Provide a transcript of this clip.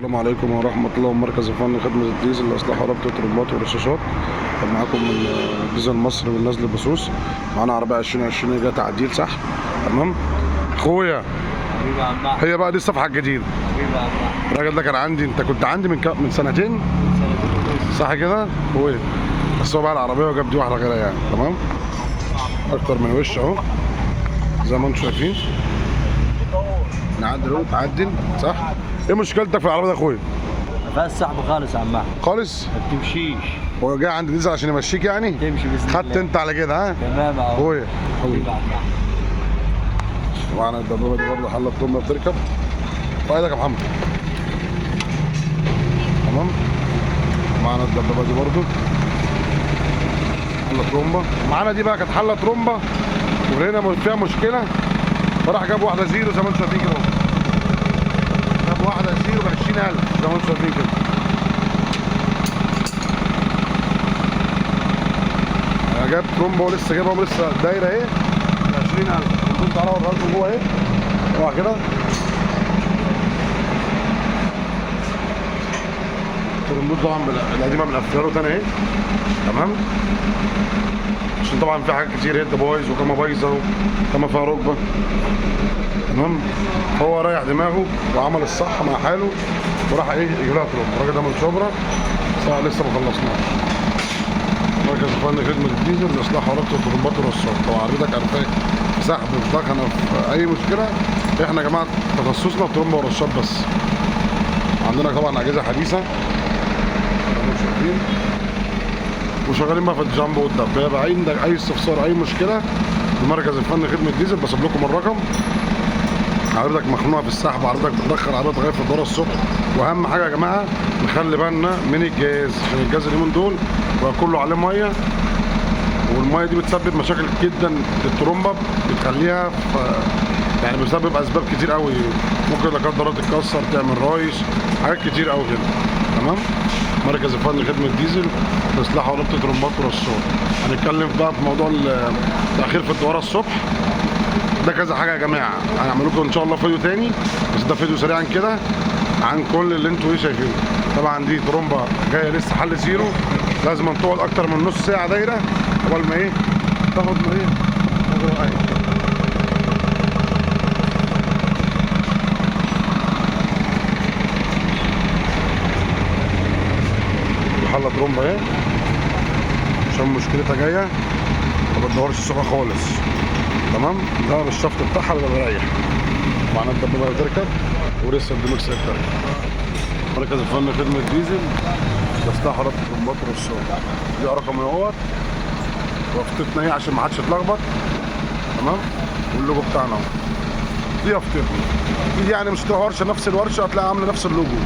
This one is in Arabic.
السلام عليكم ورحمة الله ومركز الفن خدمة الديزل لإصلاح وربط الترمبات والرشاشات. معاكم من ديزل مصر من نزل البثوث. معانا عربية 2020 جاية تعديل صح؟ تمام؟ أخويا هي بقى دي الصفحة الجديدة. الراجل ده كان عندي، أنت كنت عندي من سنتين؟ صح كده؟ أخويا بس هو بقى العربية وجاب دي واحدة غيرها يعني. تمام؟ أكتر من وش أهو زي ما أنتم شايفين. نعدل اهو تعدل صح؟ ايه مشكلتك في العربيه ده يا اخويا؟ ما فيهاش سحب خالص يا عم احمد. خالص؟ ما بتمشيش. هو جاي عند ديزل عشان يمشيك يعني؟ تمشي باذن الله. خدت انت على كده ها؟ تمام اهو اخويا حبيبي يا عم احمد. معانا الدبابه دي برضه حله طمه بتركب. في ايدك يا محمد. تمام؟ معانا الدبابه دي برضه حله ترومبه. معانا دي بقى كانت حله ترومبه وهنا فيها مشكله، فراح جاب واحده زيرو زي ما انتم شايفين كده. جاب واحده زيرو ب 20000 زي ما انتم شايفين كده. انا جاب ترومبه ولسه جايبها ولسه دايره اهي ب 20000. كنت تعالى اوريها لكم جوه اهي. اوعى كده. الترمبوت طبعا القديمه بنقفلها له تاني اهي. تمام؟ عشان طبعا في حاجات كتير هيد بايظ وكما بايظه وكما فيها ركبه. تمام؟ هو ريح دماغه وعمل الصح مع حاله وراح ايه يجيب لها ترومبه. الراجل ده من شبرا لسه ما خلصناش. مركز الفن خدمه الديزل لاصلاح وربط الترمبات والرشاشات. لو عربيتك قرفاك في سحب في دخنه في اي مشكله، احنا يا جماعه تخصصنا الترمبه والرشاشات بس. عندنا طبعا اجهزه حديثه وشغالين بقى في الجامبو والدبابه. عندك اي استفسار اي مشكله في مركز الفن خدمه الديزل بسيب لكم الرقم. عربيتك مخنوقه في السحب، عربيتك بتدخل، عربيتك غايب في الدوره الصبح، واهم حاجه يا جماعه نخلي بالنا من الجاز، عشان الجاز اليومين دول بقى كله عليه ميه، والميه دي بتسبب مشاكل جدا للترومبه، بتخليها يعني بسبب اسباب كتير قوي. ممكن لا قدر الله تتكسر، تعمل رايش، حاجات كتير قوي كده. تمام؟ مركز الفن خدمه الديزل لاصلاح وربط الترمبات والرشاشات. هنتكلم بقى في موضوع التاخير في الدوره الصبح ده كذا حاجه يا جماعه. هنعمل لكم ان شاء الله فيديو تاني، بس ده فيديو سريعا كده عن كل اللي انتوا شايفينه. طبعا دي ترومبه جايه لسه حل زيرو، لازم تقعد اكتر من نص ساعه دايره قبل ما ايه تاخد ما ايه تاخد ايه. حله ترومبه اهي عشان مشكلتها جايه ما بتدورش الصبح خالص. تمام؟ ده الشفط بتاعها بيبقى مريح. معانا الدبابه بتركب ولسه الدمكس بتركب. مركز الفن خدمه الديزل لاصلاح وربط الترمبات والرشاشات. دي رقم اهوت وفتتنا اهي عشان ما حدش يتلخبط. تمام؟ واللوجو بتاعنا اهو. دي يافطتنا دي يعني مش ورشه نفس الورشه، هتلاقي عامله نفس اللوجو.